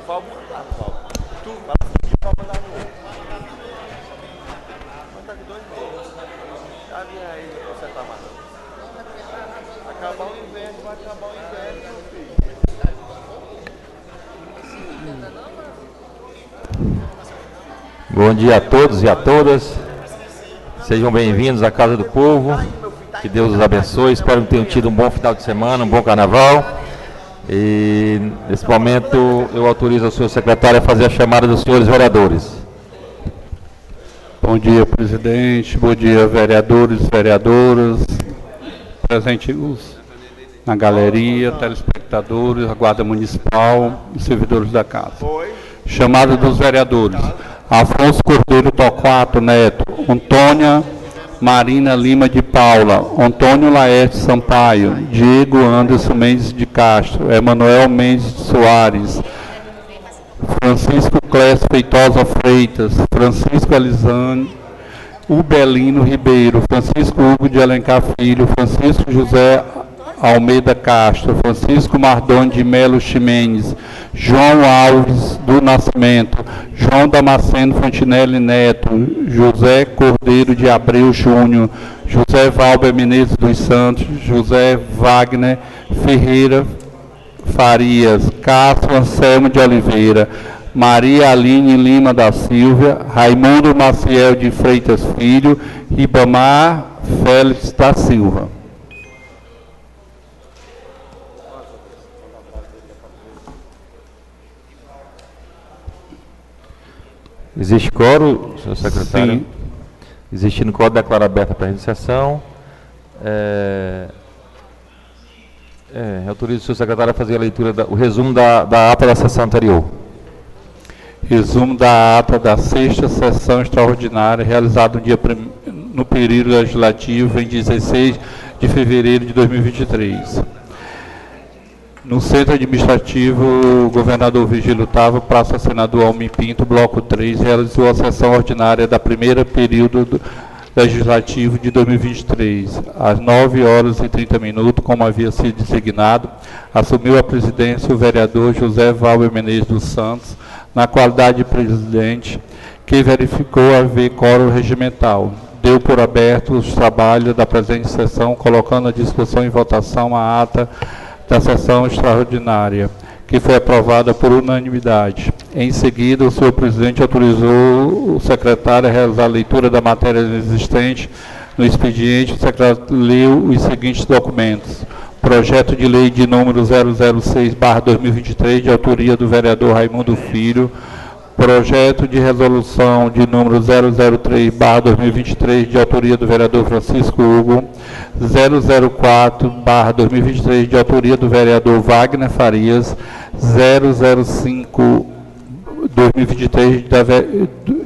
Pode mandar, Paulo. Tu vai pedir para mandar no outro. Manda aqui 2 meses. Já vinha aí você tá mandando. Acabar o inverno, vai acabar o inverno, meu filho. Bom dia a todos e a todas. Sejam bem-vindos à Casa do Povo. Que Deus os abençoe. Espero que tenham tido um bom final de semana, um bom carnaval. E nesse momento eu autorizo o senhor secretário a fazer a chamada dos senhores vereadores. Bom dia, presidente. Bom dia, vereadores e vereadoras, presentes na galeria, telespectadores, a Guarda Municipal e servidores da casa. Chamada dos vereadores: Afonso Cordeiro Torquato Neto, Antônia Marina Lima de Paula, Antônio Laerte Sampaio, Diego Anderson Mendes de Castro, Emanuel Mendes de Soares, Francisco Clécio Feitosa Freitas, Francisco Elisane Ubelino Ribeiro, Francisco Hugo de Alencar Filho, Francisco José Almeida Castro, Francisco Mardoni de Melo Ximenes, João Alves do Nascimento, João Damasceno Fontinelli Neto, José Cordeiro de Abreu Júnior, José Valber Menezes dos Santos, José Wagner Ferreira Farias, Cássio Anselmo de Oliveira, Maria Aline Lima da Silva, Raimundo Maciel de Freitas Filho, Ribamar Félix da Silva. Existe quórum, senhor secretário? Sim. Existindo quórum, declaro aberta a presente sessão. Autorizo o senhor secretário a fazer a leitura, o resumo da ata da sessão anterior. Resumo da ata da 6ª sessão extraordinária, realizada no período legislativo em 16 de fevereiro de 2023. No Centro Administrativo Governador Virgílio Távora, Praça Senador Almir Pinto, Bloco 3, realizou a sessão ordinária da primeira período legislativo de 2023. Às 9h30, como havia sido designado, assumiu a presidência o vereador José Valber Menezes dos Santos, na qualidade de presidente, que verificou haver quórum regimental. Deu por aberto os trabalhos da presente sessão, colocando à discussão e votação a ata da sessão extraordinária, que foi aprovada por unanimidade. Em seguida, o senhor presidente autorizou o secretário a realizar a leitura da matéria existente no expediente. O secretário leu os seguintes documentos: projeto de lei de número 006/2023, de autoria do vereador Raimundo Filho; projeto de resolução de número 003/2023, de autoria do vereador Francisco Hugo; 004/2023, de autoria do vereador Wagner Farias; 005/2023,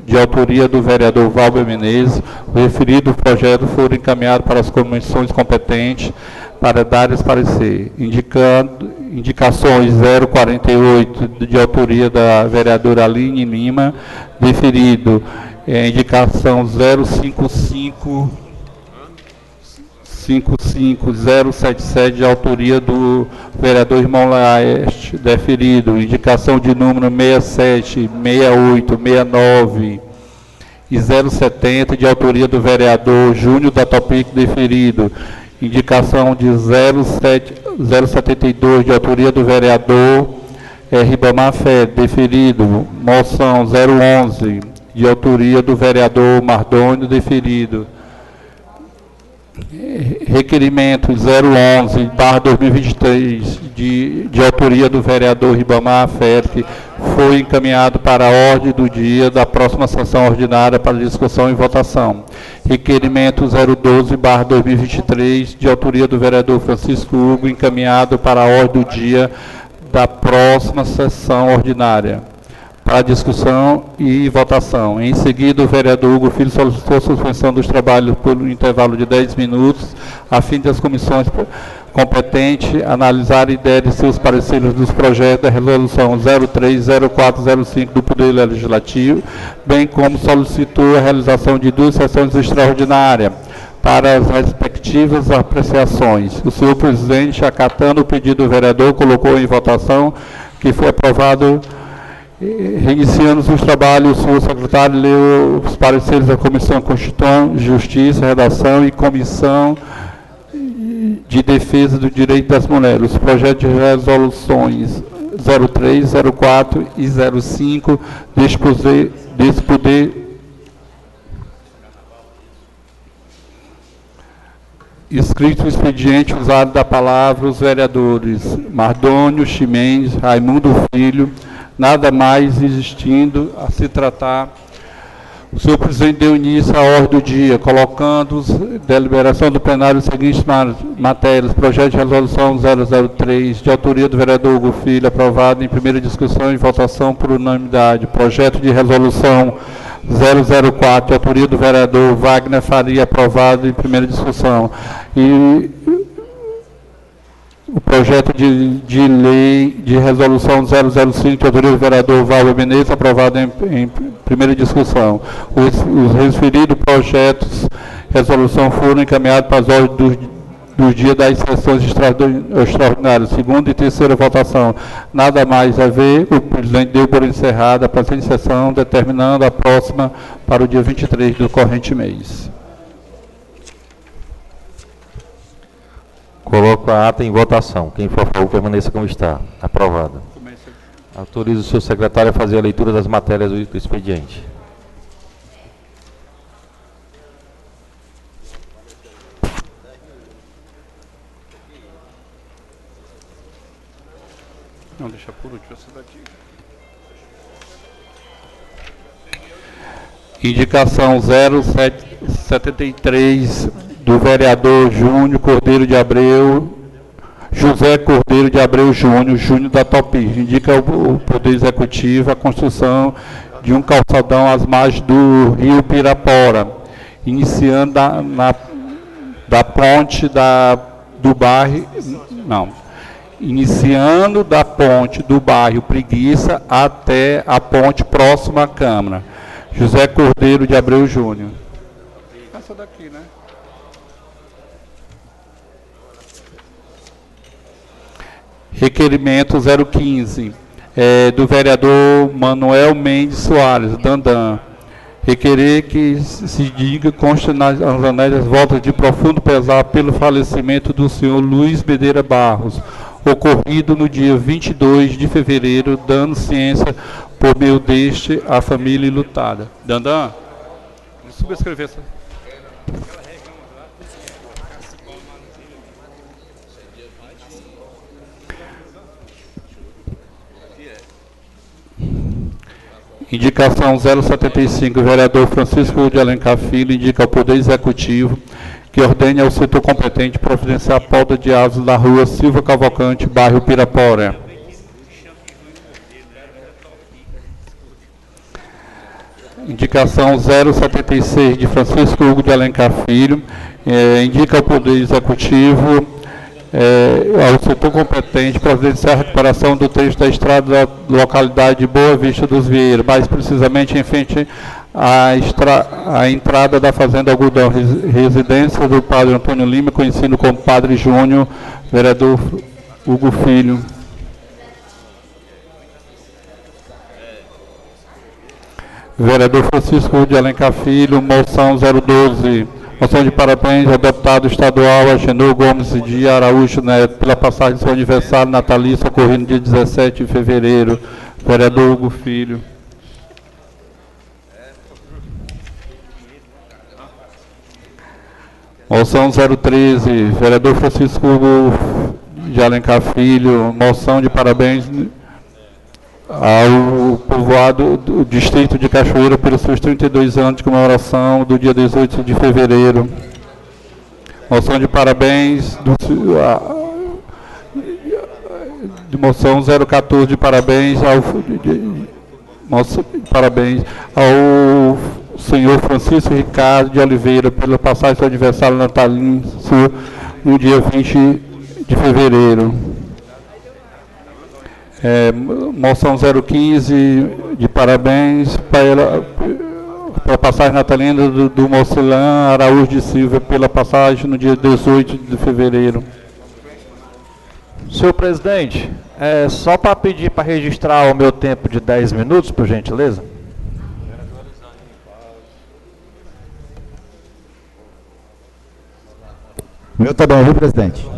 de autoria do vereador Valber Menezes. O referido projeto foi encaminhado para as comissões competentes para dar esse parecer, indicações 048, de autoria da vereadora Aline Lima, deferido, indicação 077, de autoria do vereador Irmão Laeste, deferido, indicação de número 67, 68, 69 e 070, de autoria do vereador Júnior da Topic, deferido, indicação de 072, de autoria do vereador Ribamar Fé, deferido, moção 011, de autoria do vereador Mardoni, deferido, requerimento 011/2023, de autoria do vereador Ribamar Fé, foi encaminhado para a ordem do dia da próxima sessão ordinária para discussão e votação. Requerimento 012/2023, de autoria do vereador Francisco Hugo, encaminhado para a ordem do dia da próxima sessão ordinária para discussão e votação. Em seguida, o vereador Hugo Filho solicitou a suspensão dos trabalhos por um intervalo de 10 minutos, a fim de as comissões competentes analisarem e derem seus pareceres dos projetos da resolução 03, 04, 05 do Poder Legislativo, bem como solicitou a realização de 2 sessões extraordinárias para as respectivas apreciações. O senhor presidente, acatando o pedido do vereador, colocou em votação, que foi aprovado Reiniciando os trabalhos, o senhor secretário leu os pareceres da Comissão Constituição, Justiça, Redação e Comissão de Defesa do Direito das Mulheres. Os projetos de resoluções 03, 04 e 05 deste poder escrito o expediente usado da palavra os vereadores Mardônio Ximenes, Raimundo Filho, nada mais existindo a se tratar. O senhor presidente deu início à ordem do dia, colocando deliberação do plenário as seguintes matérias: projeto de resolução 003, de autoria do vereador Hugo Filho, aprovado em primeira discussão e votação por unanimidade. Projeto de resolução 004, de autoria do vereador Wagner Faria, aprovado em primeira discussão. E o projeto de lei de resolução 005, de autoria do vereador Valber Menezes, aprovado em primeira discussão. Os referidos projetos de resolução foram encaminhados para as ordens dos dias das sessões extraordinárias, segunda e terceira votação. Nada mais a ver, o presidente deu por encerrada a presente sessão, determinando a próxima para o dia 23 do corrente mês. Coloco a ata em votação. Quem for a favor, permaneça como está. Aprovado. Autorizo o senhor secretário a fazer a leitura das matérias do expediente. Não, deixa por último essa daqui. Indicação 073 do vereador Júnior Cordeiro de Abreu, José Cordeiro de Abreu Júnior da Topi. Indica o Poder Executivo a construção de um calçadão às margens do rio Pirapora, iniciando da ponte do bairro, iniciando da ponte do bairro Preguiça até a ponte próxima à Câmara. José Cordeiro de Abreu Júnior. Essa daqui, né? Requerimento 015, do vereador Manuel Mendes Soares, Dandan. Requerer que se diga, consta nas anéis as voltas de profundo pesar pelo falecimento do senhor Luiz Medeira Barros, ocorrido no dia 22 de fevereiro, dando ciência por meio deste à família enlutada. Dandan, subscrever essa. Indicação 075, vereador Francisco de Alencar Filho, indica ao Poder Executivo que ordene ao setor competente providenciar a poda de árvores da rua Silva Cavalcante, bairro Pirapora. Indicação 076, de Francisco Hugo de Alencar Filho, indica ao Poder Executivo ao setor competente providenciar a recuperação do trecho da estrada da localidade de Boa Vista dos Vieiros, mais precisamente em frente à entrada da Fazenda Algodão, residência do padre Antônio Lima, conhecido como Padre Júnior, vereador Hugo Filho. Vereador Francisco de Alencar Filho, moção 012. Moção de parabéns ao deputado estadual Agenor Gomes de Araújo Neto pela passagem do seu aniversário natalício ocorrido no dia 17 de fevereiro. Vereador Hugo Filho. Moção 013, vereador Francisco Hugo de Alencar Filho, moção de parabéns ao povoado do distrito de Cachoeira pelos seus 32 anos de comemoração do dia 18 de fevereiro. Moção de parabéns de moção 014 de parabéns ao senhor Francisco Ricardo de Oliveira pela passagem do seu aniversário natalício no dia 20 de fevereiro. Moção 015 de parabéns para a passagem natalina do Mocilã Araújo de Silva pela passagem no dia 18 de fevereiro. Senhor presidente, Só para pedir para registrar o meu tempo de 10 minutos, por gentileza. O meu tá bom, viu, presidente?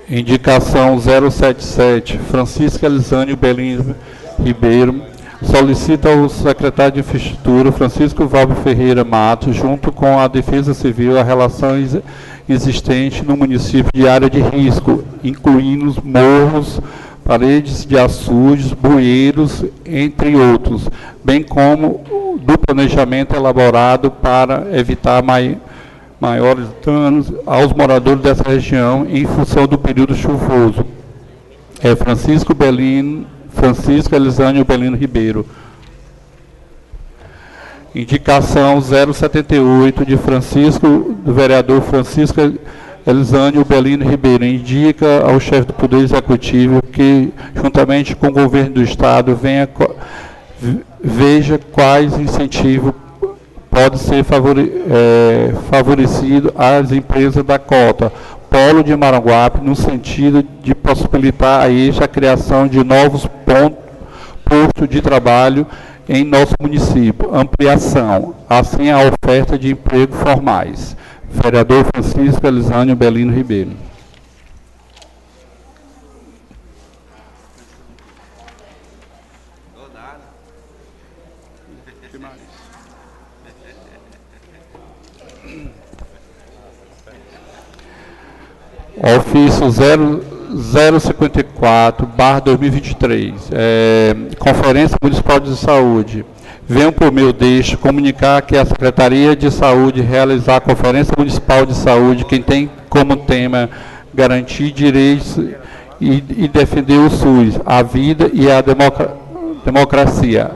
Indicação 077, Francisca Elisânia Belino Ribeiro, solicita ao secretário de Infraestrutura, Francisco Valber Ferreira Matos, junto com a Defesa Civil, a relação existente no município de área de risco, incluindo morros, paredes de açudes, bueiros, entre outros, bem como do planejamento elaborado para evitar maiores danos aos moradores dessa região em função do período chuvoso. Francisco Elisânio Belino Ribeiro. Indicação 078 de do vereador Francisco Elisânio Belino Ribeiro. Indica ao chefe do Poder Executivo que, juntamente com o governo do Estado, veja quais incentivos pode ser favorecido às empresas da cota Polo de Maranguape, no sentido de possibilitar a criação de novos postos de trabalho em nosso município, ampliação, assim a oferta de emprego formais. Vereador Francisco Elisânio Belino Ribeiro. Ofício 054/2023, Conferência Municipal de Saúde. Venho por meio deste comunicar que a Secretaria de Saúde realizar a Conferência Municipal de Saúde, que tem como tema garantir direitos e defender o SUS, a vida e a democracia.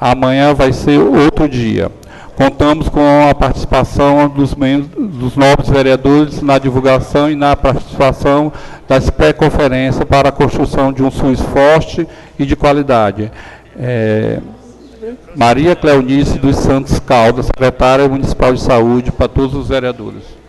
Amanhã vai ser outro dia. Contamos com a participação dos novos vereadores na divulgação e na participação das pré-conferências para a construção de um SUS forte e de qualidade. Maria Cleonice dos Santos Caldas, secretária municipal de saúde, para todos os vereadores.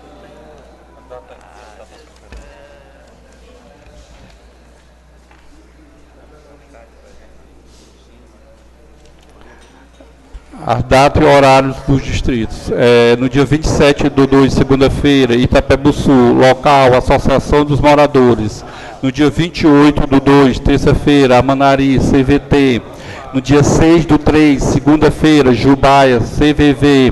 As datas e horários dos distritos. No dia 27/2, segunda-feira, Itapebuçu, local, Associação dos Moradores. No dia 28/2, terça-feira, Amanari, CVT. No dia 6/3, segunda-feira, Jubaia, CVV.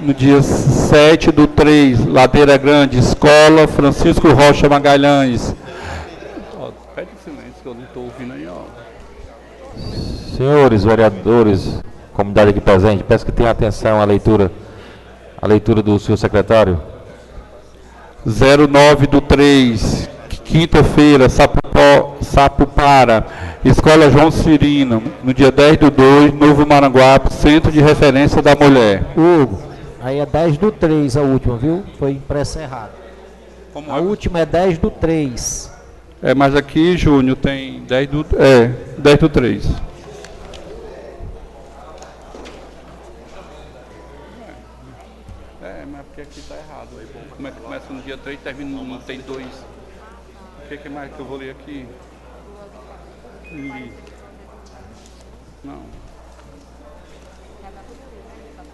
No dia 7/3, Ladeira Grande, Escola Francisco Rocha Magalhães. Pede silêncio que eu não estou ouvindo aí, ó. Senhores vereadores, comunidade aqui presente, peço que tenha atenção à leitura do senhor secretário. 09/3, quinta-feira, Sapupara, Escola João Cirino. No dia 10/2, Novo Maranguape, Centro de Referência da Mulher. Hugo, aí é 10/3 a última, viu? Foi impressa errada. A última é 10/3. Mas aqui, Júnior, tem 10/3. Mas porque aqui está errado. Como é que começa no dia 3 e termina no não tem 2? O que mais que eu vou ler aqui? Não.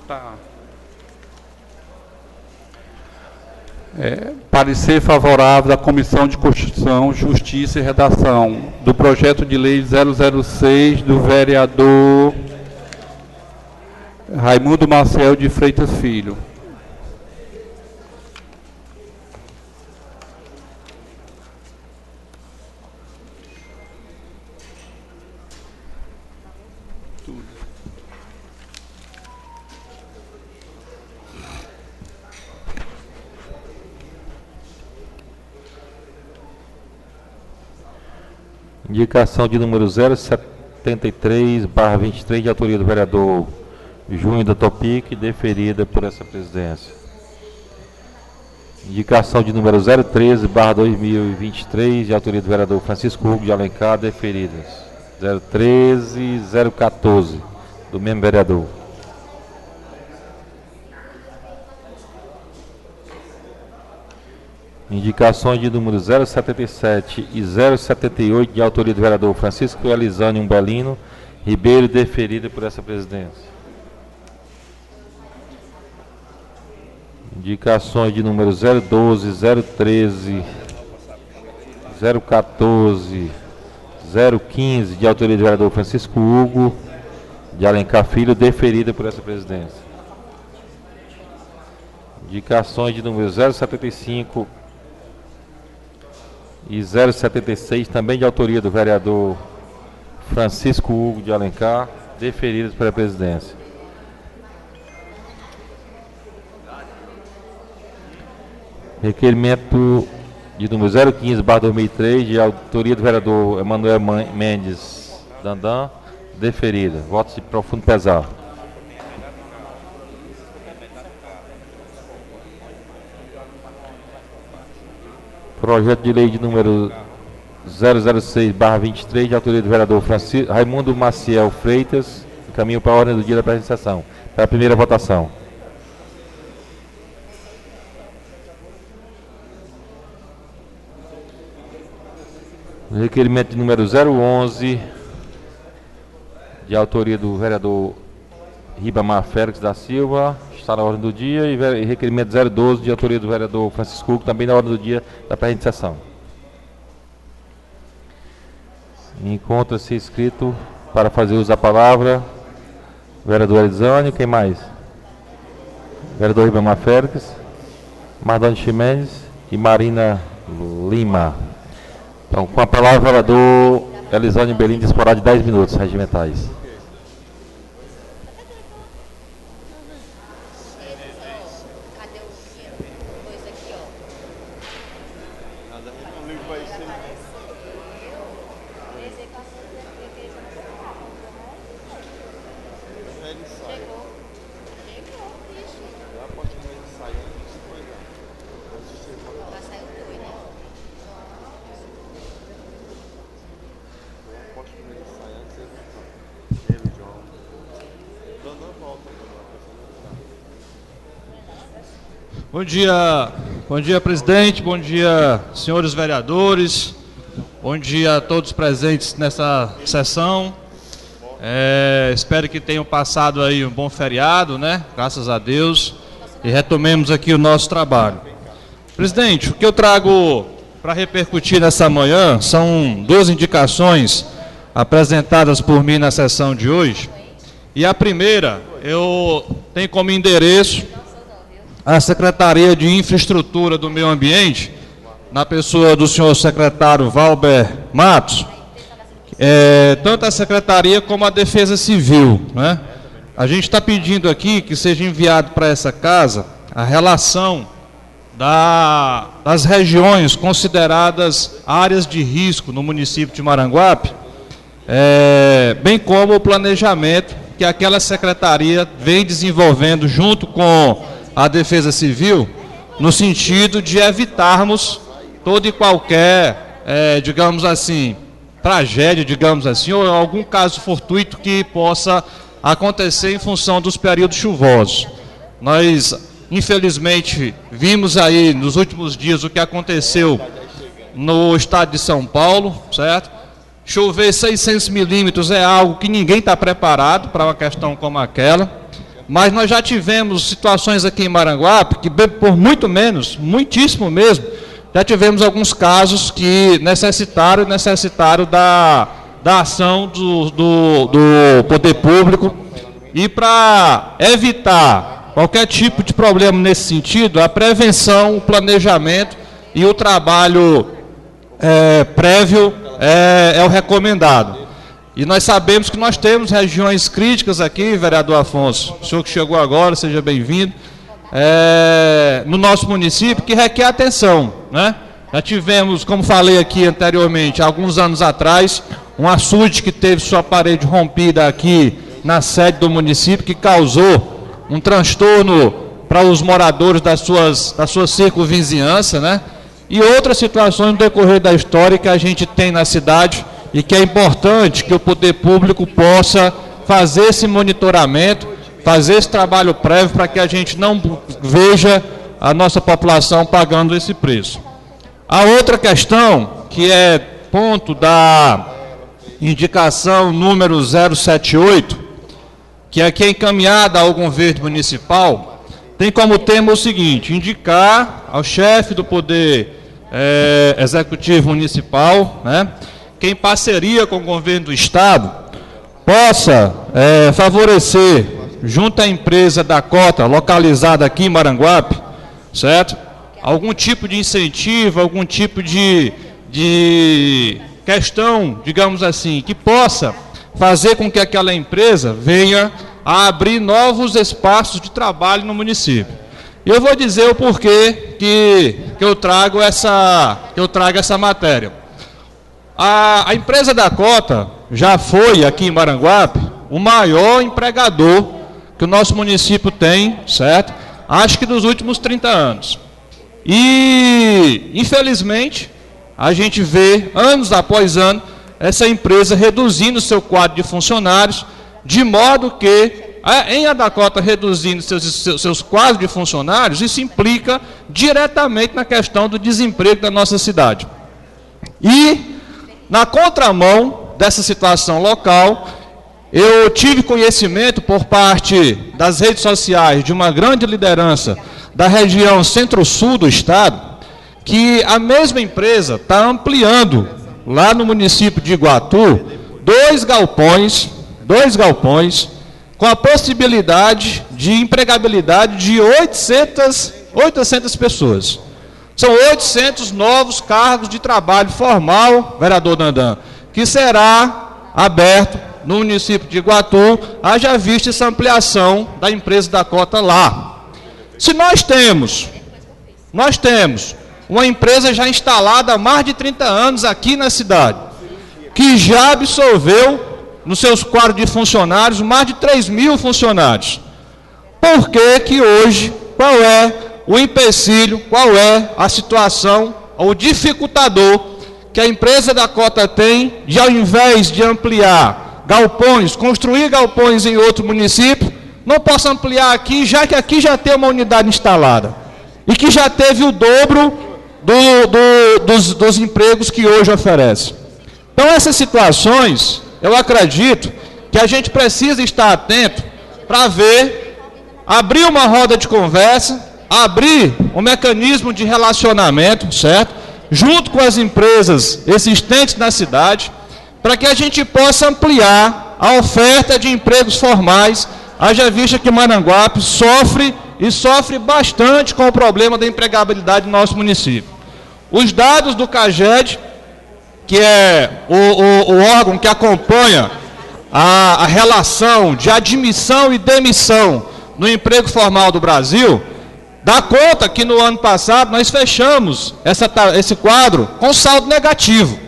Tá. Parecer favorável da Comissão de Constituição, Justiça e Redação do projeto de lei 006 do vereador Raimundo Marcel de Freitas Filho. Indicação de número 073/23, de autoria do vereador Júnior da Topic, deferida por essa presidência. Indicação de número 013/2023, de autoria do vereador Francisco Hugo de Alencar, deferidas. 013 e 014, do mesmo vereador. Indicações de número 077 e 078, de autoria do vereador Francisco Elisânio Umbelino Ribeiro, deferida por essa presidência. Indicações de número 012, 013, 014, 015, de autoria do vereador Francisco Hugo de Alencar Filho, deferida por essa presidência. Indicações de número 075 e 076, também de autoria do vereador Francisco Hugo de Alencar, deferidas pela presidência. Requerimento de número 015/2003, de autoria do vereador Emanuel Mendes Dandan, deferida. Votos de profundo pesar. Projeto de lei de número 006/23, de autoria do vereador Raimundo Maciel Freitas, encaminho para a ordem do dia da presente sessão. Para a primeira votação. Requerimento de número 011, de autoria do vereador Ribamar Félix da Silva, está na ordem do dia, e requerimento 012, de autoria do vereador Francisco Hugo, também na ordem do dia da presente sessão. Encontra-se inscrito para fazer uso da palavra vereador Elisânio, quem mais? Vereador Ribamar Félix, Mardônio Ximenes e Marina Lima. Então, com a palavra, o vereador Elisânio Umbelino, disporá de 10 minutos regimentais. Bom dia, presidente, bom dia, senhores vereadores, bom dia a todos presentes nessa sessão. Espero que tenham passado aí um bom feriado, né? Graças a Deus, e retomemos aqui o nosso trabalho. Presidente, o que eu trago para repercutir nessa manhã são duas indicações apresentadas por mim na sessão de hoje. E a primeira, eu tenho como endereço a Secretaria de Infraestrutura do Meio Ambiente, na pessoa do senhor secretário Valber Matos, tanto a Secretaria como a Defesa Civil, né? A gente está pedindo aqui que seja enviado para essa casa a relação das regiões consideradas áreas de risco no município de Maranguape, bem como o planejamento que aquela secretaria vem desenvolvendo junto com a Defesa Civil, no sentido de evitarmos todo e qualquer, digamos assim, tragédia, digamos assim, ou algum caso fortuito que possa acontecer em função dos períodos chuvosos. Nós, infelizmente, vimos aí nos últimos dias o que aconteceu no estado de São Paulo, certo? Chover 600 milímetros é algo que ninguém está preparado para uma questão como aquela. Mas nós já tivemos situações aqui em Maranguape que, por muito menos, muitíssimo mesmo, já tivemos alguns casos que necessitaram da ação do poder público. E para evitar qualquer tipo de problema nesse sentido, a prevenção, o planejamento e o trabalho prévio é o recomendado. E nós sabemos que nós temos regiões críticas aqui, vereador Afonso, o senhor que chegou agora, seja bem-vindo, no nosso município, que requer atenção, né? Já tivemos, como falei aqui anteriormente, alguns anos atrás, um açude que teve sua parede rompida aqui na sede do município, que causou um transtorno para os moradores da sua circunvizinhança, né? E outras situações no decorrer da história que a gente tem na cidade, e que é importante que o poder público possa fazer esse monitoramento, fazer esse trabalho prévio para que a gente não veja a nossa população pagando esse preço. A outra questão, que é ponto da indicação número 078, que aqui é encaminhada ao governo municipal, tem como tema o seguinte: indicar ao chefe do Poder Executivo Municipal, né, que em parceria com o governo do Estado, possa favorecer, junto à empresa da cota, localizada aqui em Maranguape, certo? Algum tipo de incentivo, algum tipo de questão, digamos assim, que possa fazer com que aquela empresa venha a abrir novos espaços de trabalho no município. E eu vou dizer o porquê que eu trago essa matéria. A empresa da cota já foi, aqui em Maranguape, o maior empregador que o nosso município tem, certo? Acho que dos últimos 30 anos. E, infelizmente, a gente vê, anos após ano, essa empresa reduzindo seu quadro de funcionários, de modo que, em a Dakota reduzindo seus quadros de funcionários, isso implica diretamente na questão do desemprego da nossa cidade. E, na contramão dessa situação local, eu tive conhecimento por parte das redes sociais de uma grande liderança da região centro-sul do estado, que a mesma empresa está ampliando, lá no município de Iguatu, dois galpões, com a possibilidade de empregabilidade de 800 pessoas. São 800 novos cargos de trabalho formal, vereador Dandan, que será aberto no município de Iguatu, haja vista essa ampliação da empresa da cota lá. Se nós temos uma empresa já instalada há mais de 30 anos aqui na cidade, que já absorveu nos seus quadros de funcionários mais de 3.000 funcionários, por que hoje, qual é o empecilho, qual é a situação, o dificultador que a empresa da cota tem de, ao invés de ampliar galpões, construir galpões em outro município, não possa ampliar aqui, já que aqui já tem uma unidade instalada e que já teve o dobro dos empregos que hoje oferece. Então, essas situações, eu acredito que a gente precisa estar atento para ver, abrir uma roda de conversa, abrir um mecanismo de relacionamento, certo? Junto com as empresas existentes na cidade, para que a gente possa ampliar a oferta de empregos formais, haja vista que Maranguape sofre bastante com o problema da empregabilidade do nosso município. Os dados do CAGED, que é o órgão que acompanha a relação de admissão e demissão no emprego formal do Brasil, dá conta que no ano passado nós fechamos esse quadro com saldo negativo.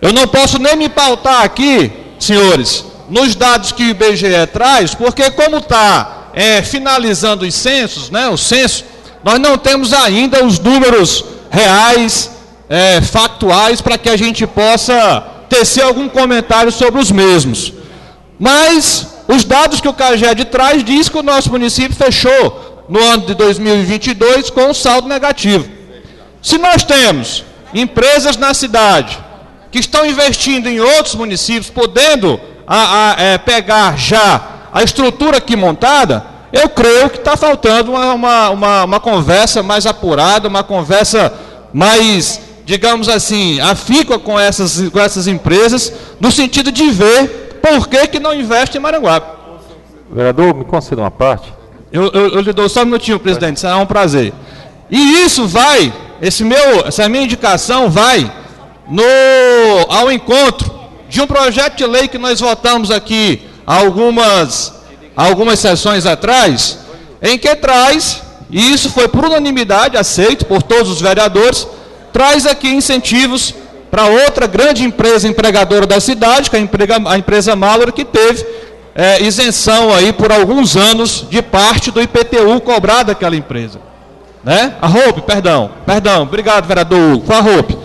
Eu não posso nem me pautar aqui, senhores, nos dados que o IBGE traz, porque como está finalizando os censos, né, o censo, nós não temos ainda os números reais, factuais, para que a gente possa tecer algum comentário sobre os mesmos. Mas os dados que o CAGED traz diz que o nosso município fechou no ano de 2022 com um saldo negativo. Se nós temos empresas na cidade que estão investindo em outros municípios, podendo pegar já a estrutura aqui montada, eu creio que está faltando uma conversa mais apurada, uma conversa mais, digamos assim, afíncua com essas empresas, no sentido de ver por que não investe em Maranguape. Vereador, me conceda uma parte. Eu lhe dou só um minutinho, presidente, será um prazer. E isso vai, essa minha indicação vai ao encontro de um projeto de lei que nós votamos aqui há algumas sessões atrás, em que traz, e isso foi por unanimidade aceito por todos os vereadores, traz aqui incentivos para outra grande empresa empregadora da cidade, que é a empresa Malor, que teve isenção aí por alguns anos de parte do IPTU cobrado daquela empresa. Né? A Roupe, perdão, obrigado, vereador Hugo, foi a Roupe.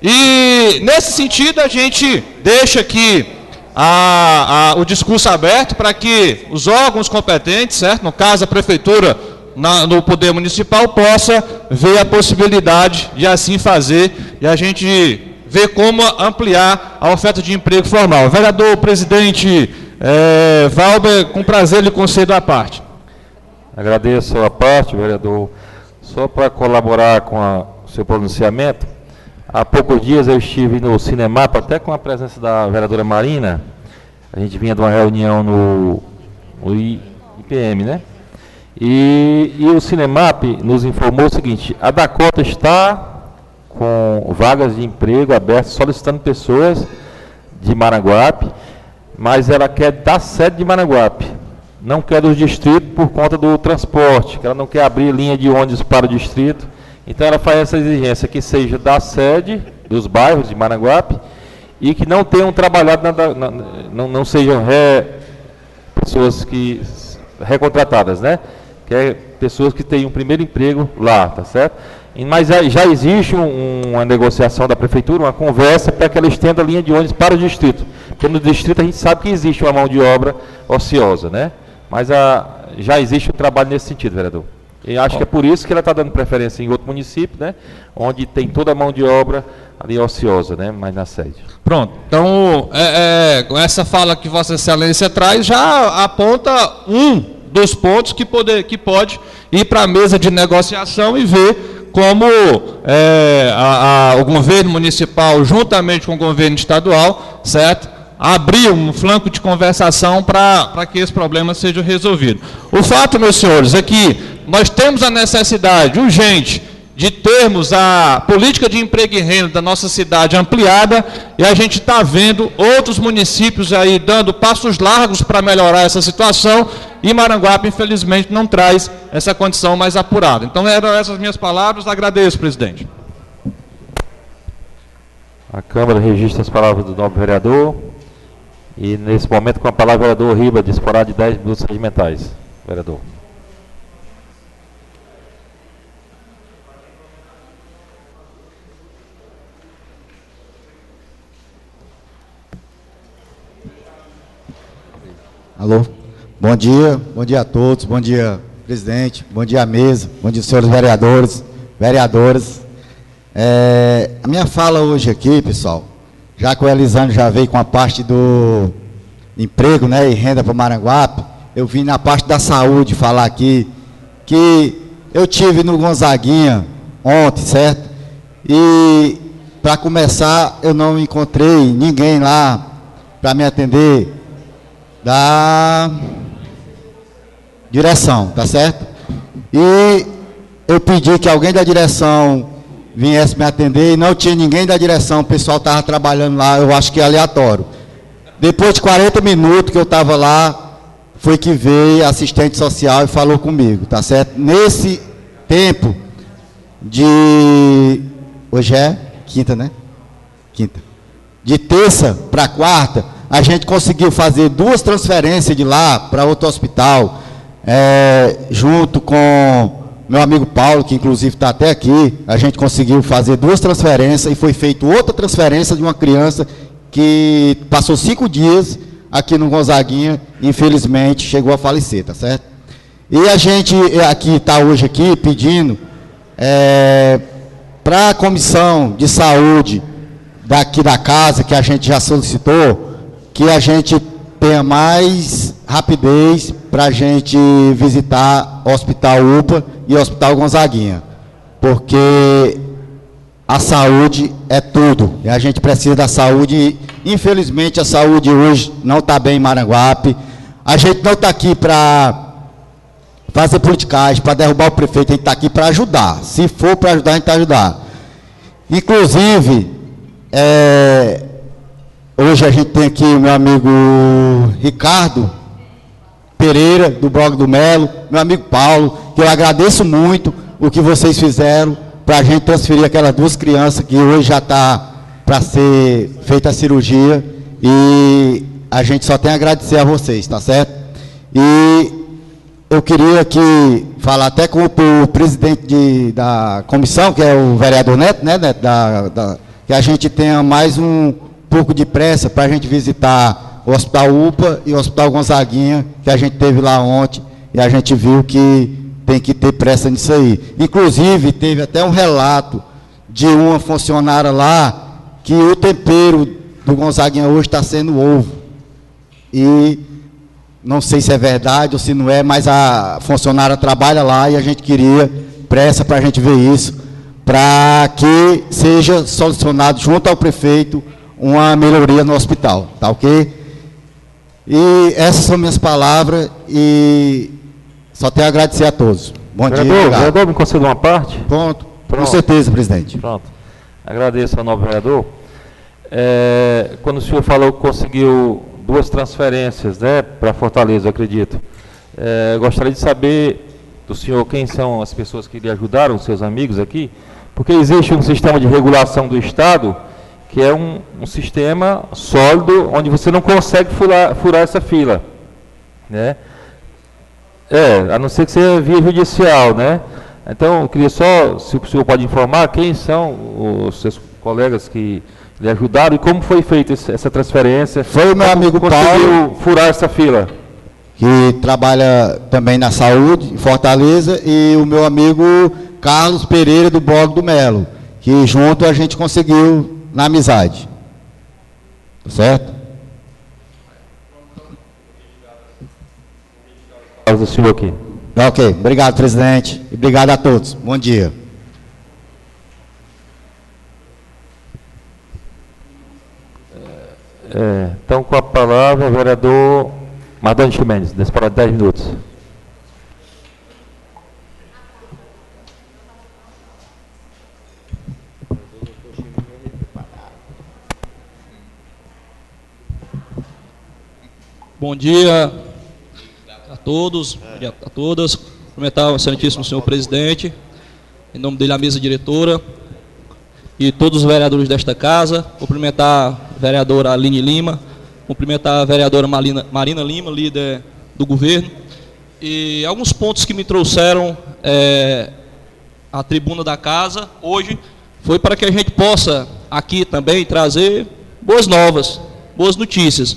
E, nesse sentido, a gente deixa aqui o discurso aberto para que os órgãos competentes, certo? No caso, a Prefeitura no Poder Municipal possa ver a possibilidade de assim fazer e a gente ver como ampliar a oferta de emprego formal. Vereador presidente Valber, com prazer lhe concedo a parte. Agradeço a parte, vereador. Só para colaborar com o seu pronunciamento, há poucos dias eu estive no Cinemap, até com a presença da vereadora Marina. A gente vinha de uma reunião no IPM, né? E o Cinemap nos informou o seguinte: a Dakota está com vagas de emprego abertas, solicitando pessoas de Maranguape, mas ela quer da sede de Maranguape, não quer dos distritos por conta do transporte, que ela não quer abrir linha de ônibus para o distrito. Então ela faz essa exigência que seja da sede dos bairros de Maranguape e que não tenham trabalhado, não sejam pessoas que recontratadas, né? Que é pessoas que têm um primeiro emprego lá, tá certo? Mas já existe uma negociação da prefeitura, uma conversa para que ela estenda a linha de ônibus para o distrito. Porque no distrito a gente sabe que existe uma mão de obra ociosa, né? Mas já existe um trabalho nesse sentido, vereador. E acho que é por isso que ela está dando preferência em outro município, né? Onde tem toda a mão de obra ali ociosa, né? Mas na sede. Pronto. Então, com essa fala que Vossa Excelência traz, já aponta um dos pontos que pode ir para a mesa de negociação e ver como o governo municipal, juntamente com o governo estadual, certo? Abrir um flanco de conversação para que esse problema seja resolvido. O fato, meus senhores, é que nós temos a necessidade urgente de termos a política de emprego e renda da nossa cidade ampliada, e a gente está vendo outros municípios aí dando passos largos para melhorar essa situação, e Maranguape, infelizmente, não traz essa condição mais apurada. Então, eram essas minhas palavras. Agradeço, presidente. A Câmara registra as palavras do nobre vereador. E, nesse momento, com a palavra, o vereador Riba, disparado de 10 minutos regimentais. Vereador. Alô? Bom dia a todos, bom dia, presidente, bom dia à mesa, bom dia, senhores vereadores, vereadoras. A minha fala hoje aqui, pessoal, já que o Elisandro já veio com a parte do emprego, né, e renda para Maranguape, eu vim na parte da saúde falar aqui, que eu tive no Gonzaguinha ontem, certo? E, para começar, eu não encontrei ninguém lá para me atender da direção, tá certo? E eu pedi que alguém da direção viesse me atender e não tinha ninguém da direção, o pessoal estava trabalhando lá, eu acho que é aleatório. Depois de 40 minutos que eu estava lá, foi que veio a assistente social e falou comigo, tá certo? Nesse tempo de... Hoje é quinta, né? Quinta. De terça para quarta, a gente conseguiu fazer 2 transferências de lá para outro hospital, junto com meu amigo Paulo, que inclusive está até aqui. A gente conseguiu fazer 2 transferências e foi feita outra transferência de uma criança que passou 5 dias aqui no Gonzaguinha, infelizmente chegou a falecer, tá certo? E a gente aqui está hoje aqui pedindo para a comissão de saúde daqui da casa, que a gente já solicitou, que a gente tenha mais rapidez para a gente visitar o Hospital UPA e o Hospital Gonzaguinha, porque a saúde é tudo, e a gente precisa da saúde. Infelizmente a saúde hoje não está bem em Maranguape. A gente não está aqui para fazer politicagem, para derrubar o prefeito, a gente está aqui para ajudar. Se for para ajudar, a gente vai ajudar. Inclusive, hoje a gente tem aqui o meu amigo Ricardo Pereira, do Blog do Melo, meu amigo Paulo, que eu agradeço muito o que vocês fizeram para a gente transferir aquelas 2 crianças que hoje já está para ser feita a cirurgia, e a gente só tem a agradecer a vocês, tá certo? E eu queria aqui falar até com o presidente da comissão, que é o vereador Neto, né, Neto, que a gente tenha mais um pouco de pressa para a gente visitar o Hospital UPA e o Hospital Gonzaguinha, que a gente teve lá ontem, e a gente viu que tem que ter pressa nisso aí. Inclusive, teve até um relato de uma funcionária lá, que o tempero do Gonzaguinha hoje está sendo ovo. E não sei se é verdade ou se não é, mas a funcionária trabalha lá e a gente queria pressa para a gente ver isso, para que seja solucionado junto ao prefeito uma melhoria no hospital, tá ok? E essas são minhas palavras e só tenho a agradecer a todos. Bom dia, obrigado. Vereador, me conceda uma parte? Pronto, com certeza, presidente. Pronto. Agradeço ao novo vereador. Quando o senhor falou que conseguiu 2 transferências, né, para Fortaleza, eu acredito, gostaria de saber do senhor quem são as pessoas que lhe ajudaram, seus amigos aqui, porque existe um sistema de regulação do Estado que é um sistema sólido, onde você não consegue furar essa fila, né? A não ser que seja via judicial, né? Então, eu queria só, se o senhor pode informar, quem são os seus colegas que lhe ajudaram e como foi feita essa transferência. Foi o meu amigo Paulo, conseguiu furar essa fila, que trabalha também na saúde, em Fortaleza, e o meu amigo Carlos Pereira, do Blog do Melo, que junto a gente conseguiu na amizade. Tá certo? o senhor aqui. Ok, obrigado, presidente, e obrigado a todos. Bom dia. Então, com a palavra, o vereador Mardônio Ximenes, nesse prazo de 10 minutos. Bom dia a todos, bom dia a todas. Cumprimentar o excelentíssimo senhor presidente, em nome dele a mesa diretora e todos os vereadores desta casa. Cumprimentar a vereadora Aline Lima, cumprimentar a vereadora Marina Lima, líder do governo. E alguns pontos que me trouxeram à tribuna da casa hoje foi para que a gente possa aqui também trazer boas novas, boas notícias.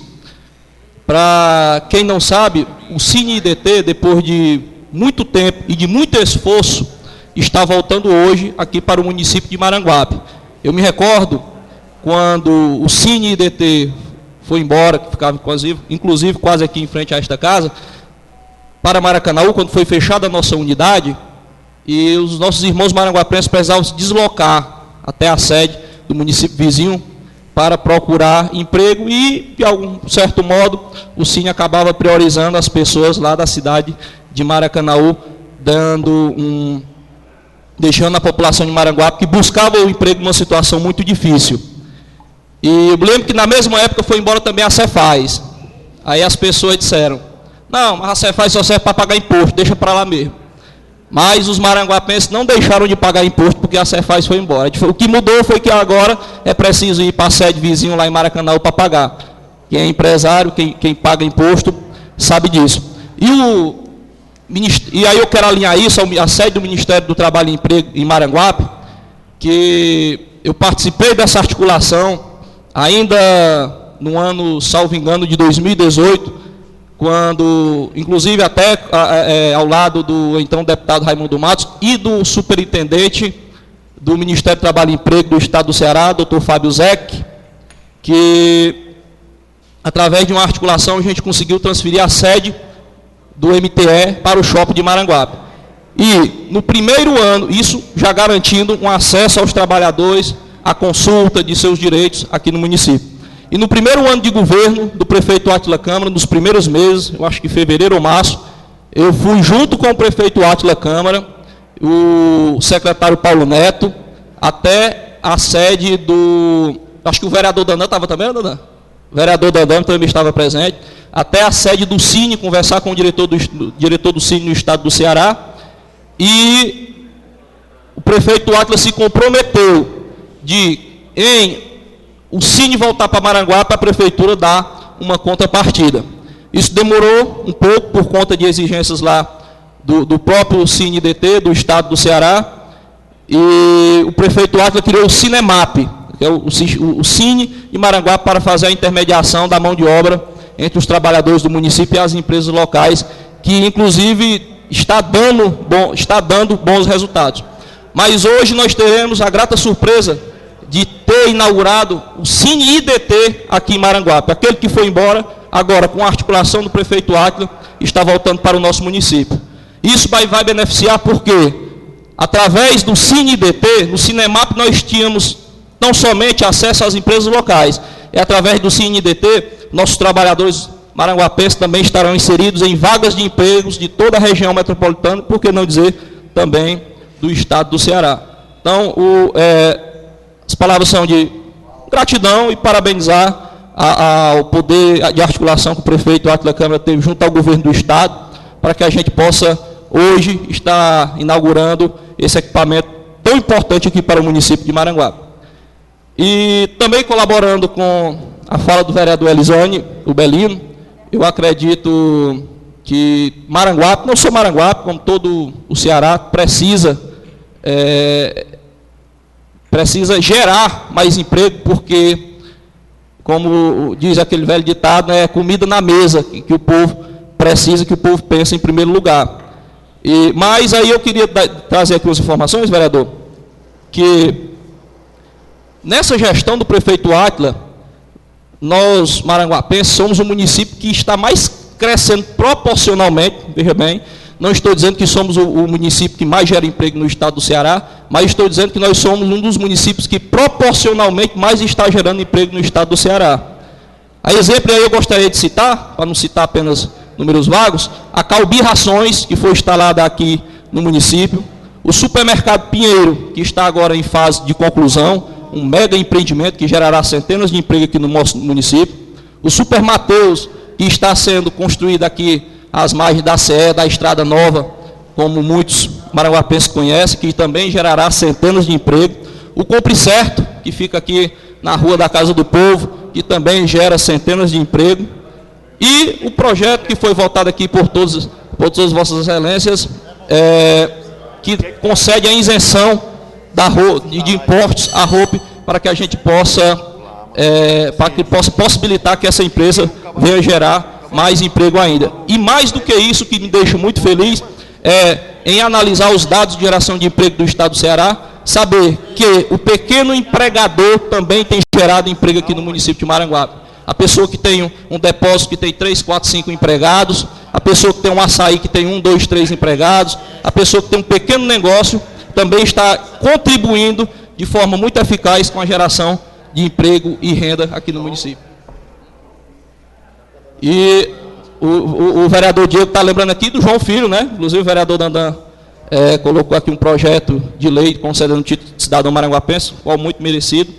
Para quem não sabe, o Cine IDT, depois de muito tempo e de muito esforço, está voltando hoje aqui para o município de Maranguape. Eu me recordo quando o Cine IDT foi embora, que ficava inclusive quase aqui em frente a esta casa, para Maracanaú, quando foi fechada a nossa unidade, e os nossos irmãos maranguapenses precisavam se deslocar até a sede do município vizinho para procurar emprego e, de algum certo modo, o Cine acabava priorizando as pessoas lá da cidade de Maracanaú, deixando a população de Maranguape que buscava o emprego numa situação muito difícil. E eu lembro que na mesma época foi embora também a Cefaz. Aí as pessoas disseram, não, mas a Cefaz só serve para pagar imposto, deixa para lá mesmo. Mas os maranguapenses não deixaram de pagar imposto porque a Cefaz foi embora. O que mudou foi que agora é preciso ir para a sede vizinho lá em Maracanaú para pagar. Quem é empresário, quem paga imposto, sabe disso. E aí eu quero alinhar isso à sede do Ministério do Trabalho e Emprego em Maranguape, que eu participei dessa articulação ainda no ano, salvo engano, de 2018, quando, inclusive até ao lado do então deputado Raimundo Matos e do superintendente do Ministério do Trabalho e Emprego do Estado do Ceará, doutor Fábio Zec, que através de uma articulação a gente conseguiu transferir a sede do MTE para o shopping de Maranguape. E no primeiro ano, isso já garantindo um acesso aos trabalhadores à consulta de seus direitos aqui no município. E no primeiro ano de governo do prefeito Átila Câmara, nos primeiros meses, eu acho que fevereiro ou março, eu fui junto com o prefeito Átila Câmara, o secretário Paulo Neto, até a sede do... Acho que o vereador Dandan estava também, Dandan? O vereador Dandan também estava presente, até a sede do Cine, conversar com o diretor do Cine no estado do Ceará, e o prefeito Átila se comprometeu de, o Cine voltar para Maranguape, para a prefeitura dar uma contrapartida. Isso demorou um pouco por conta de exigências lá do próprio Cine DT, do estado do Ceará, e o prefeito Átila criou o Cinemap, que é o Cine de Maranguape, para fazer a intermediação da mão de obra entre os trabalhadores do município e as empresas locais, que inclusive está dando bons resultados. Mas hoje nós teremos a grata surpresa de ter inaugurado o Cine IDT aqui em Maranguape. Aquele que foi embora, agora com a articulação do prefeito Átila, está voltando para o nosso município. Isso vai beneficiar porque, através do Cine IDT, no Cinemap nós tínhamos não somente acesso às empresas locais, através do Cine IDT, nossos trabalhadores maranguapenses também estarão inseridos em vagas de empregos de toda a região metropolitana, por que não dizer também do estado do Ceará. Então, as palavras são de gratidão e parabenizar ao poder de articulação que o prefeito Átila Câmara teve junto ao governo do estado, para que a gente possa hoje estar inaugurando esse equipamento tão importante aqui para o município de Maranguape. E também colaborando com a fala do vereador Elisane, o Belino, eu acredito que Maranguape, não só Maranguape, como todo o Ceará, precisa gerar mais emprego, porque, como diz aquele velho ditado, é comida na mesa que o povo precisa, que o povo pensa em primeiro lugar. Mas aí eu queria trazer aqui umas informações, vereador, que nessa gestão do prefeito Átila, nós, maranguapenses, somos o município que está mais crescendo proporcionalmente, veja bem, não estou dizendo que somos o município que mais gera emprego no estado do Ceará, mas estou dizendo que nós somos um dos municípios que proporcionalmente mais está gerando emprego no estado do Ceará. A exemplo aí eu gostaria de citar, para não citar apenas números vagos, a Calbi Rações, que foi instalada aqui no município, o Supermercado Pinheiro, que está agora em fase de conclusão, um mega empreendimento que gerará centenas de empregos aqui no nosso município, o Super Mateus, que está sendo construído aqui às margens da CE, da Estrada Nova, como muitos maranguapenses conhecem, que também gerará centenas de empregos, o Compre Certo, que fica aqui na Rua da Casa do Povo, que também gera centenas de empregos, e o projeto que foi votado aqui por todas as vossas excelências, que concede a isenção de impostos à roupa, para que a gente possa possibilitar que essa empresa venha gerar mais emprego ainda. E mais do que isso, que me deixa muito feliz, em analisar os dados de geração de emprego do estado do Ceará, saber que o pequeno empregador também tem gerado emprego aqui no município de Maranguape. A pessoa que tem um depósito que tem 3, 4, 5 empregados, a pessoa que tem um açaí que tem 1, 2, 3 empregados, a pessoa que tem um pequeno negócio, também está contribuindo de forma muito eficaz com a geração de emprego e renda aqui no município. E o vereador Diego está lembrando aqui do João Filho, né? Inclusive o vereador Dandan colocou aqui um projeto de lei concedendo o título de cidadão maranguapense, qual muito merecido.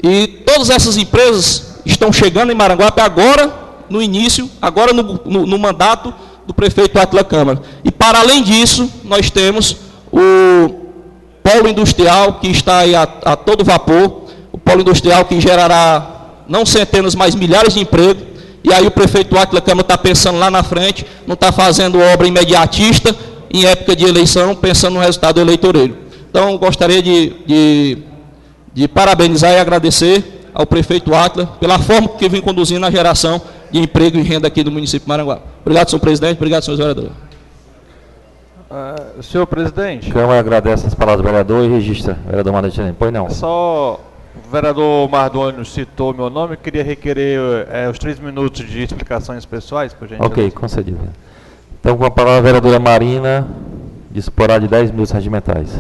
E todas essas empresas estão chegando em Maranguape agora, no início, agora no mandato do prefeito Átila Câmara. E para além disso, nós temos o polo industrial que está aí a todo vapor, o polo industrial que gerará não centenas, mas milhares de empregos. E aí o prefeito Átila Câmara está pensando lá na frente, não está fazendo obra imediatista, em época de eleição, pensando no resultado eleitoreiro. Então, gostaria de parabenizar e agradecer ao prefeito Átila pela forma que vem conduzindo a geração de emprego e renda aqui do município de Maranguape. Obrigado, senhor presidente. Obrigado, senhores vereadores. Senhor presidente. A Câmara agradece as palavras do vereador e registra. Vereador Mardoni, pois não. Só o vereador Mardoni citou meu nome, eu queria requerer os 3 minutos de explicações pessoais, por gentileza. Ok, concedido. Então, com a palavra a vereadora Marina, disporá de 10 minutos regimentais.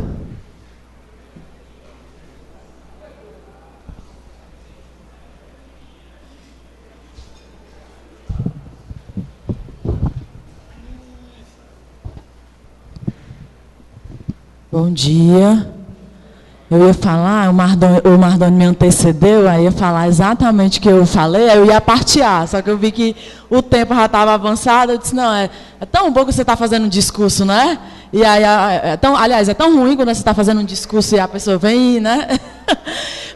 Bom dia. Eu ia falar, o Mardoni me antecedeu, aí eu ia falar exatamente o que eu falei, aí eu ia partear, só que eu vi que o tempo já estava avançado, eu disse, não, é tão bom que você está fazendo um discurso, né? E aí, aliás, é tão ruim quando você está fazendo um discurso e a pessoa vem, né?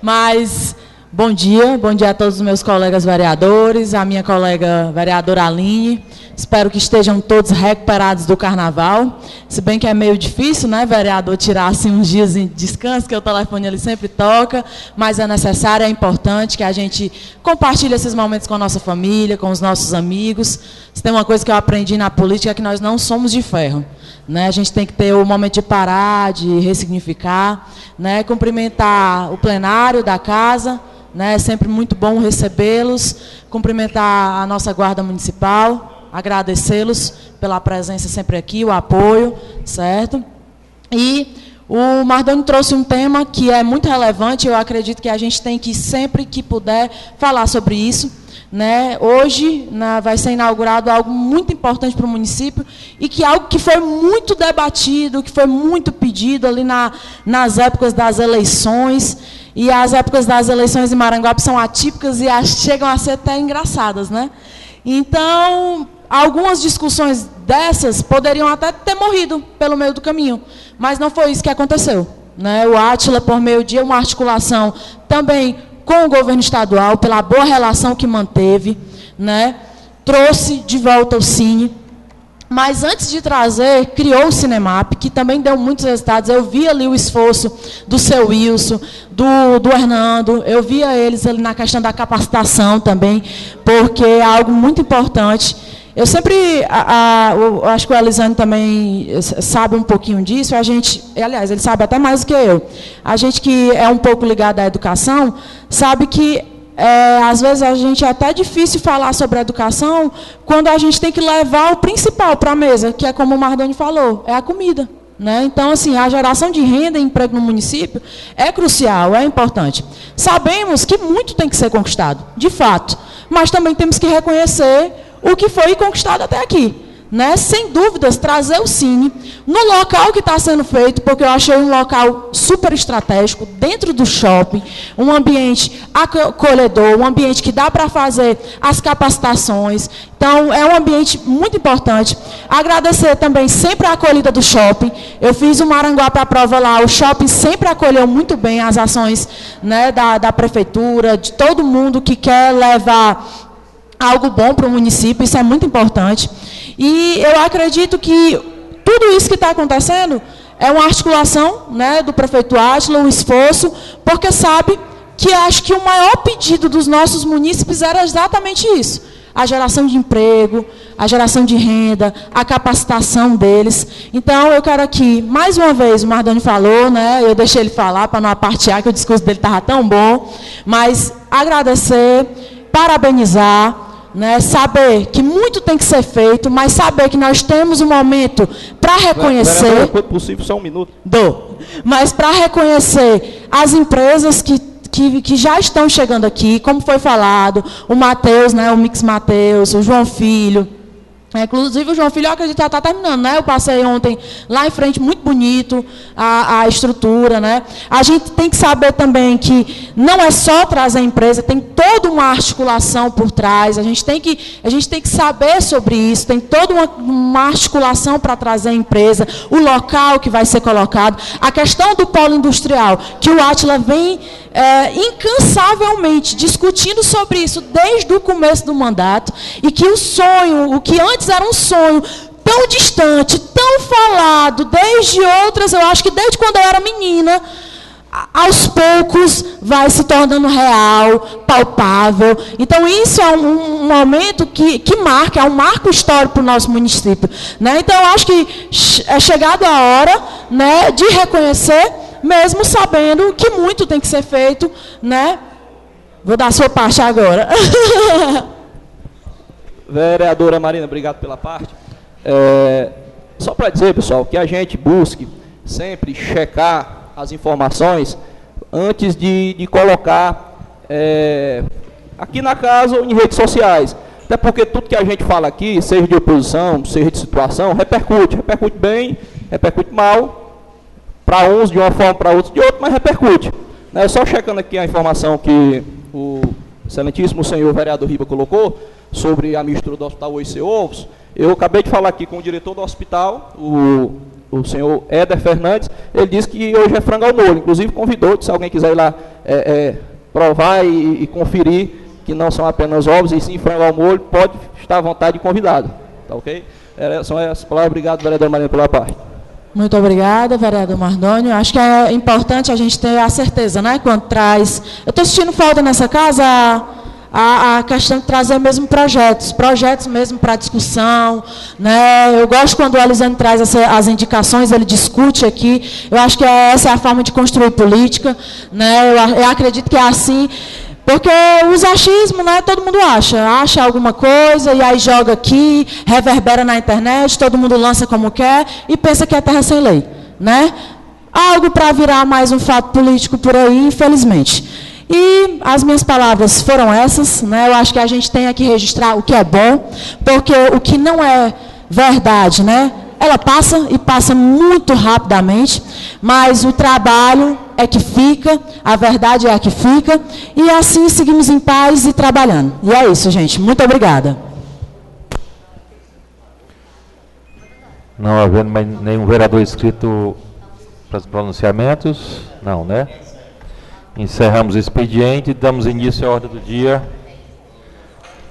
Mas, Bom dia a todos os meus colegas vereadores, a minha colega vereadora Aline. Espero que estejam todos recuperados do carnaval. Se bem que é meio difícil, né, vereador, tirar assim, uns dias de descanso, que o telefone ele sempre toca, mas é necessário, é importante que a gente compartilhe esses momentos com a nossa família, com os nossos amigos. Se tem uma coisa que eu aprendi na política é que nós não somos de ferro. Né? A gente tem que ter o momento de parar, de ressignificar, né? Cumprimentar o plenário da casa, né? É sempre muito bom recebê-los, cumprimentar a nossa guarda municipal, agradecê-los pela presença sempre aqui, o apoio, certo? E o Mardônio trouxe um tema que é muito relevante, eu acredito que a gente tem que, sempre que puder, falar sobre isso. Né? Hoje vai ser inaugurado algo muito importante para o município e que algo que foi muito debatido, que foi muito pedido ali nas épocas das eleições. E as épocas das eleições em Maranguape são atípicas e chegam a ser até engraçadas, né? Então, algumas discussões dessas poderiam até ter morrido pelo meio do caminho, mas não foi isso que aconteceu, né? O Átila, por meio de uma articulação também com o governo estadual, pela boa relação que manteve, né, trouxe de volta o Cine. Mas antes de trazer, criou o Cinemap, que também deu muitos resultados. Eu vi ali o esforço do seu Wilson, do Hernando, eu via eles ali na questão da capacitação também, porque é algo muito importante. Eu sempre, eu acho que o Elisane também sabe um pouquinho disso, aliás, ele sabe até mais do que eu. A gente que é um pouco ligado à educação, sabe que, às vezes, a gente é até difícil falar sobre a educação quando a gente tem que levar o principal para a mesa, que é como o Mardônio falou, é a comida. Né? Então, assim, a geração de renda e emprego no município é crucial, é importante. Sabemos que muito tem que ser conquistado, de fato, mas também temos que reconhecer o que foi conquistado até aqui. Né? Sem dúvidas, trazer o Cine no local que está sendo feito, porque eu achei um local super estratégico, dentro do shopping, um ambiente acolhedor, um ambiente que dá para fazer as capacitações. Então, é um ambiente muito importante. Agradecer também sempre a acolhida do shopping. Eu fiz o Maranguape à prova lá, o shopping sempre acolheu muito bem as ações, né, da prefeitura, de todo mundo que quer levar algo bom para o município, isso é muito importante. E eu acredito que tudo isso que está acontecendo é uma articulação, né, do prefeito Átila, um esforço, porque sabe que acho que o maior pedido dos nossos munícipes era exatamente isso. A geração de emprego, a geração de renda, a capacitação deles. Então, eu quero aqui, mais uma vez, o Mardônio falou, né, eu deixei ele falar para não apartear, que o discurso dele estava tão bom, mas agradecer, parabenizar, né, saber que muito tem que ser feito, mas saber que nós temos um momento para reconhecer... Quanto possível, só um minuto. Mas para reconhecer as empresas que já estão chegando aqui, como foi falado, o Matheus, né, o Mix Matheus, o João Filho. Inclusive, o João Filho, eu acredito que já está terminando, né? Eu passei ontem lá em frente, muito bonito a estrutura, né? A gente tem que saber também que não é só trazer a empresa, tem toda uma articulação por trás, a gente tem que saber sobre isso, tem toda uma articulação para trazer a empresa, o local que vai ser colocado, a questão do polo industrial, que o Átila vem incansavelmente discutindo sobre isso desde o começo do mandato, e que o que antes era um sonho tão distante, tão falado, eu acho que desde quando eu era menina, aos poucos vai se tornando real, palpável. Então, isso é um momento que marca, é um marco histórico para o nosso município. Né? Então, eu acho que é chegada a hora, né, de reconhecer, mesmo sabendo que muito tem que ser feito. Né? Vou dar a sua parte agora. Vereadora Marina, obrigado pela parte. Só para dizer, pessoal, que a gente busque sempre checar as informações antes de colocar aqui na casa ou em redes sociais. Até porque tudo que a gente fala aqui, seja de oposição, seja de situação, repercute bem, repercute mal, para uns de uma forma, para outros de outra, mas repercute. Né? Só checando aqui a informação que o excelentíssimo senhor vereador Riba colocou, sobre a mistura do Hospital Oice Ovos, eu acabei de falar aqui com o diretor do hospital, o senhor Éder Fernandes, ele disse que hoje é frango ao molho, inclusive convidou, se alguém quiser ir lá provar e conferir que não são apenas ovos, e sim frango ao molho, pode estar à vontade e convidado. Tá ok? São essas palavras. Obrigado, vereador Marino, pela parte. Muito obrigada, vereador Mardônio. Acho que é importante a gente ter a certeza, né, quando traz... Eu estou sentindo falta nessa casa a questão de trazer mesmo projetos mesmo para discussão, né? Eu gosto quando o Elisandro traz as indicações, ele discute aqui. Eu acho que essa é a forma de construir política, né? Eu acredito que é assim... Porque os achismos, né, todo mundo acha alguma coisa e aí joga aqui, reverbera na internet, todo mundo lança como quer e pensa que é terra sem lei, né? Algo para virar mais um fato político por aí, infelizmente. E as minhas palavras foram essas, né? Eu acho que a gente tem que registrar o que é bom, porque o que não é verdade, né? Ela passa e passa muito rapidamente, mas o trabalho é que fica, a verdade é a que fica, e assim seguimos em paz e trabalhando. E é isso, gente. Muito obrigada. Não havendo mais nenhum vereador inscrito para os pronunciamentos, não, né? Encerramos o expediente e damos início à ordem do dia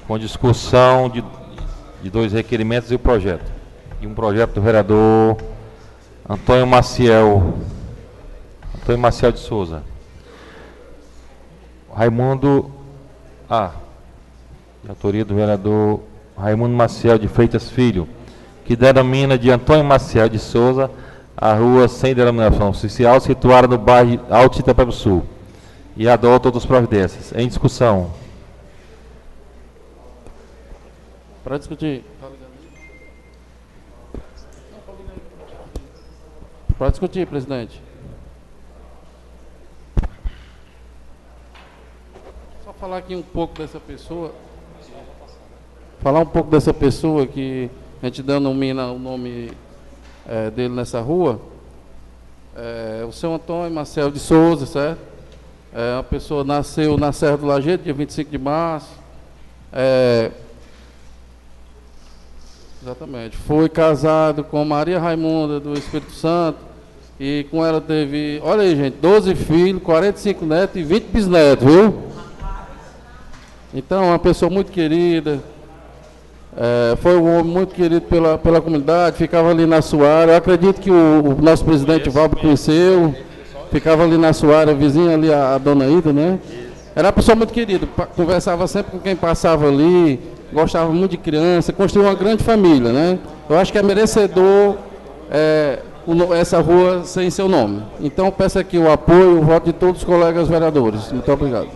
com discussão de 2 requerimentos e o projeto. E um projeto do vereador Antônio Maciel de Souza. Raimundo, de autoria do vereador Raimundo Maciel de Freitas Filho, que denomina de Antônio Maciel de Souza a rua sem denominação oficial, situada no bairro Alto Itapeba Sul, e adota outras providências. Em discussão. Para discutir. Para discutir, presidente. Só falar aqui um pouco dessa pessoa. Falar um pouco dessa pessoa que a gente denomina o nome dele nessa rua. O seu Antônio Marcelo de Souza, certo? Uma pessoa nasceu na Serra do Lajeado, dia 25 de março. Exatamente. Foi casado com Maria Raimunda do Espírito Santo e com ela teve, olha aí, gente, 12 filhos, 45 netos e 20 bisnetos, viu? Então, uma pessoa muito querida, foi um homem muito querido pela comunidade, ficava ali na sua área. Eu acredito que o nosso presidente Valber conheceu, ficava ali na sua área, vizinha ali, a dona Ida, né? Era uma pessoa muito querida, conversava sempre com quem passava ali, gostava muito de criança, construiu uma grande família, né? Eu acho que é merecedor essa rua sem seu nome. Então, peço aqui o apoio, o voto de todos os colegas vereadores. Muito obrigado.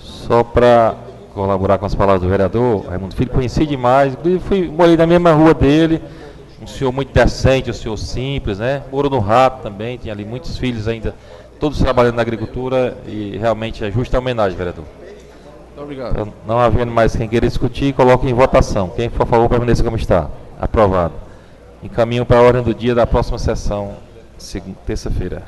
Só para colaborar com as palavras do vereador Raimundo Filho, conheci demais, inclusive morei na mesma rua dele, um senhor muito decente, um senhor simples, né? Morou no Rato também, tinha ali muitos filhos ainda, todos trabalhando na agricultura, e realmente é justa a homenagem, vereador. Muito obrigado. Então, não havendo mais quem queira discutir, coloque em votação. Quem for a favor, permaneça como está. Aprovado. Encaminho para a ordem do dia da próxima sessão, terça-feira.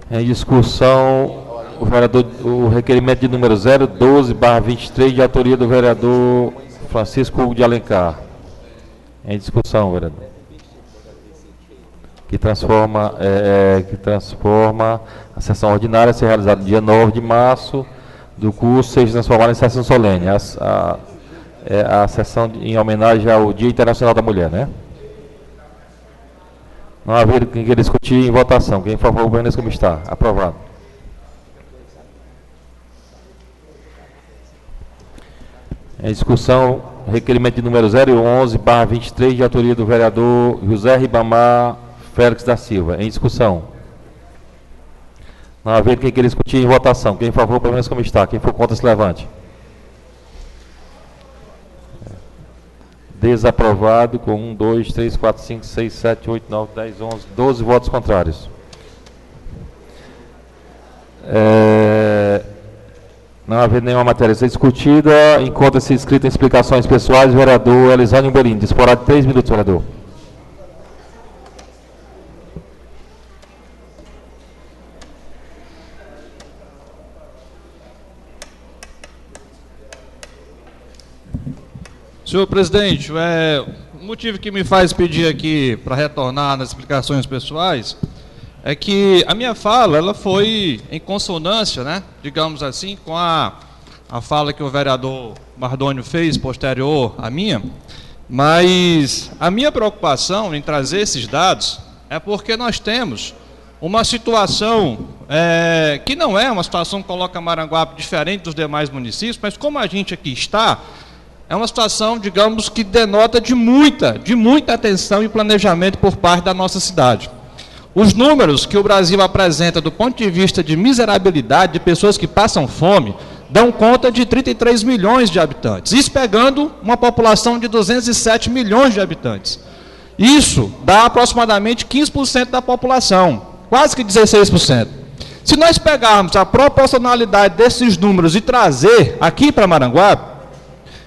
Em discussão, o requerimento de número 012/23, de autoria do vereador Francisco Hugo de Alencar. Em discussão, vereador. Que transforma a sessão ordinária a ser realizada no dia 9 de março do curso, seja transformada em sessão solene. A sessão em homenagem ao Dia Internacional da Mulher, né? Não haver quem queira discutir em votação. Quem for a favor, permaneça como está. Aprovado. Em discussão, requerimento de número 011/23, de autoria do vereador José Ribamar Félix da Silva. Em discussão. Não haver quem queira discutir em votação. Quem for a favor, permaneça como está. Quem for contra, se levante. Desaprovado com 1, 2, 3, 4, 5, 6, 7, 8, 9, 10, 11, 12 votos contrários. Não havendo nenhuma matéria a ser discutida, encontra-se inscrito em explicações pessoais o vereador Elisânio Berini. Disporá de 3 minutos, vereador. Senhor presidente, o motivo que me faz pedir aqui para retornar nas explicações pessoais é que a minha fala ela foi em consonância, né, digamos assim, com a fala que o vereador Mardônio fez posterior à minha, mas a minha preocupação em trazer esses dados é porque nós temos uma situação que não é uma situação que coloca Maranguape diferente dos demais municípios, mas como a gente aqui está, é uma situação, digamos, que denota de muita atenção e planejamento por parte da nossa cidade. Os números que o Brasil apresenta do ponto de vista de miserabilidade, de pessoas que passam fome, dão conta de 33 milhões de habitantes, isso pegando uma população de 207 milhões de habitantes. Isso dá aproximadamente 15% da população, quase que 16%. Se nós pegarmos a proporcionalidade desses números e trazer aqui para Maranguape,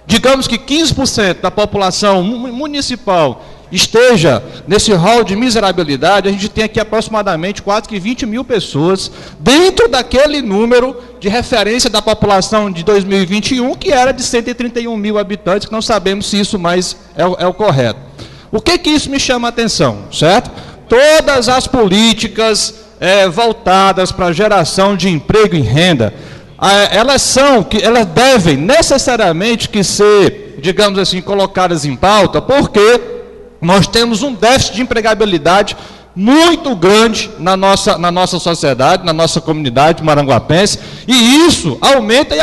digamos que 15% da população municipal esteja nesse rol de miserabilidade, a gente tem aqui aproximadamente quase que 20 mil pessoas dentro daquele número de referência da população de 2021, que era de 131 mil habitantes, que não sabemos se isso mais é o correto. O que isso me chama a atenção, certo? Todas as políticas voltadas para a geração de emprego e renda, elas devem necessariamente que ser, digamos assim, colocadas em pauta, porque nós temos um déficit de empregabilidade muito grande na nossa sociedade, na nossa comunidade maranguapense, e isso aumenta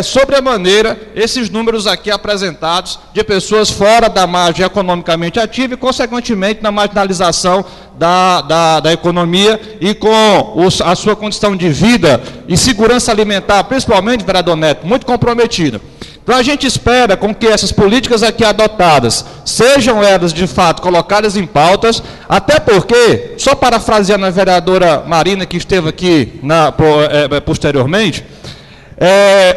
sobremaneira esses números aqui apresentados de pessoas fora da margem economicamente ativa e, consequentemente, na marginalização da economia e com a sua condição de vida e segurança alimentar, principalmente, vereador Neto, muito comprometida. Então, a gente espera com que essas políticas aqui adotadas sejam elas, de fato, colocadas em pautas, até porque, só parafraseando a vereadora Marina, que esteve aqui posteriormente,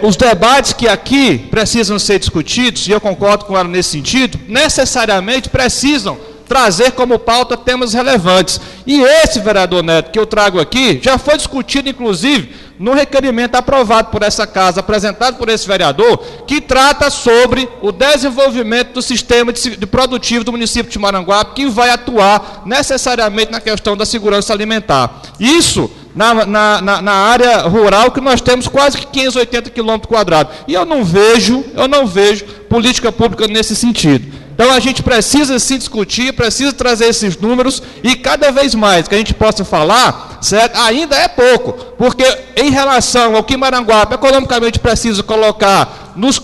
os debates que aqui precisam ser discutidos, e eu concordo com ela nesse sentido, necessariamente precisam trazer como pauta temas relevantes. E esse, vereador Neto, que eu trago aqui, já foi discutido, inclusive, no requerimento aprovado por essa casa, apresentado por esse vereador, que trata sobre o desenvolvimento do sistema de produtivo do município de Maranguape, que vai atuar necessariamente na questão da segurança alimentar. Isso na área rural, que nós temos quase que 580 km². E eu não vejo política pública nesse sentido. Então, a gente precisa se discutir, precisa trazer esses números, e cada vez mais que a gente possa falar, certo? Ainda é pouco, porque em relação ao que Maranguape economicamente precisa colocar nos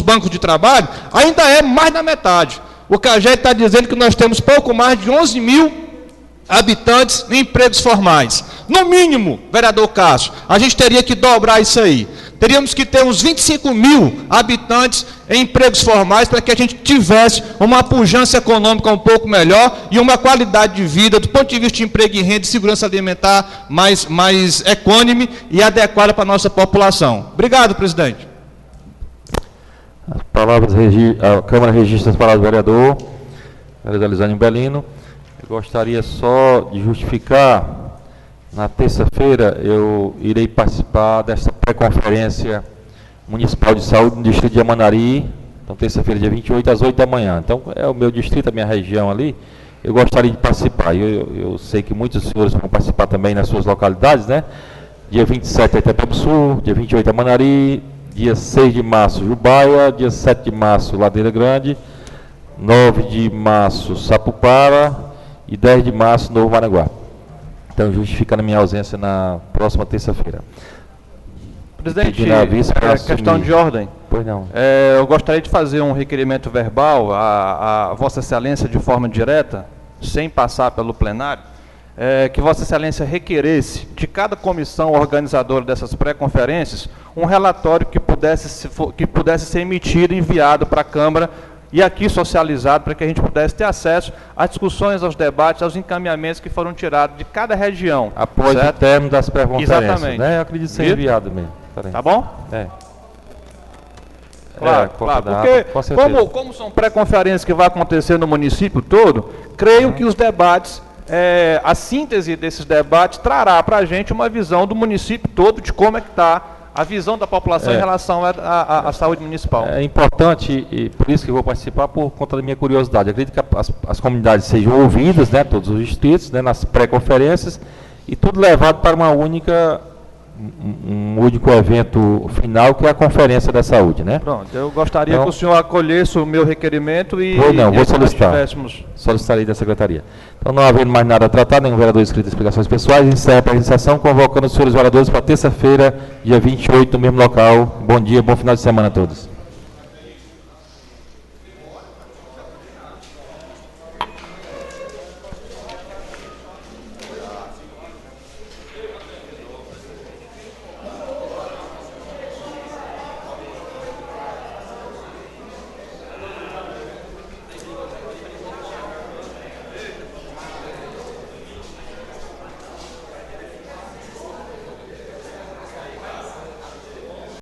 bancos de trabalho, ainda é mais da metade. O CAGED está dizendo que nós temos pouco mais de 11 mil habitantes em empregos formais. No mínimo, vereador Cássio, a gente teria que dobrar isso aí. Teríamos que ter uns 25 mil habitantes em empregos formais para que a gente tivesse uma pujança econômica um pouco melhor e uma qualidade de vida, do ponto de vista de emprego e renda e segurança alimentar mais equânime e adequada para a nossa população. Obrigado, presidente. As palavras, a Câmara registra as palavras do vereador Elisane Belino. Eu gostaria só de justificar. Na terça-feira, eu irei participar dessa pré-conferência municipal de saúde no distrito de Amanari. Então, terça-feira, dia 28, às 8 da manhã. Então, é o meu distrito, a minha região ali. Eu gostaria de participar. Eu sei que muitos senhores vão participar também nas suas localidades, né? Dia 27, Itapeba Sul. Dia 28, Amanari. Dia 6 de março, Jubaia. Dia 7 de março, Ladeira Grande. 9 de março, Sapupara. E 10 de março, Novo Maranguape. Então, justificando a minha ausência na próxima terça-feira. Presidente, questão de ordem. Pois não. Eu gostaria de fazer um requerimento verbal à Vossa Excelência de forma direta, sem passar pelo plenário, que Vossa Excelência requeresse de cada comissão organizadora dessas pré-conferências um relatório que pudesse ser emitido e enviado para a Câmara e aqui socializado, para que a gente pudesse ter acesso às discussões, aos debates, aos encaminhamentos que foram tirados de cada região. Após o término das pré-conferências. Exatamente. Né? Eu acredito ser enviado mesmo. Tá bom? Claro, porque como são pré-conferências que vai acontecer no município todo, creio que os debates, a síntese desses debates trará para a gente uma visão do município todo de como é que está a visão da população em relação à saúde municipal. É importante, e por isso que eu vou participar, por conta da minha curiosidade. Acredito que as comunidades sejam ouvidas, né, todos os distritos, né, nas pré-conferências, e tudo levado para um único evento final, que é a Conferência da Saúde, né? Pronto, eu gostaria que o senhor acolhesse o meu requerimento e... Vou solicitar. Solicitarei da Secretaria. Então, não havendo mais nada a tratar, nenhum vereador inscrito em explicações pessoais, encerra a presente sessão, convocando os senhores vereadores para terça-feira, dia 28, no mesmo local. Bom dia, bom final de semana a todos.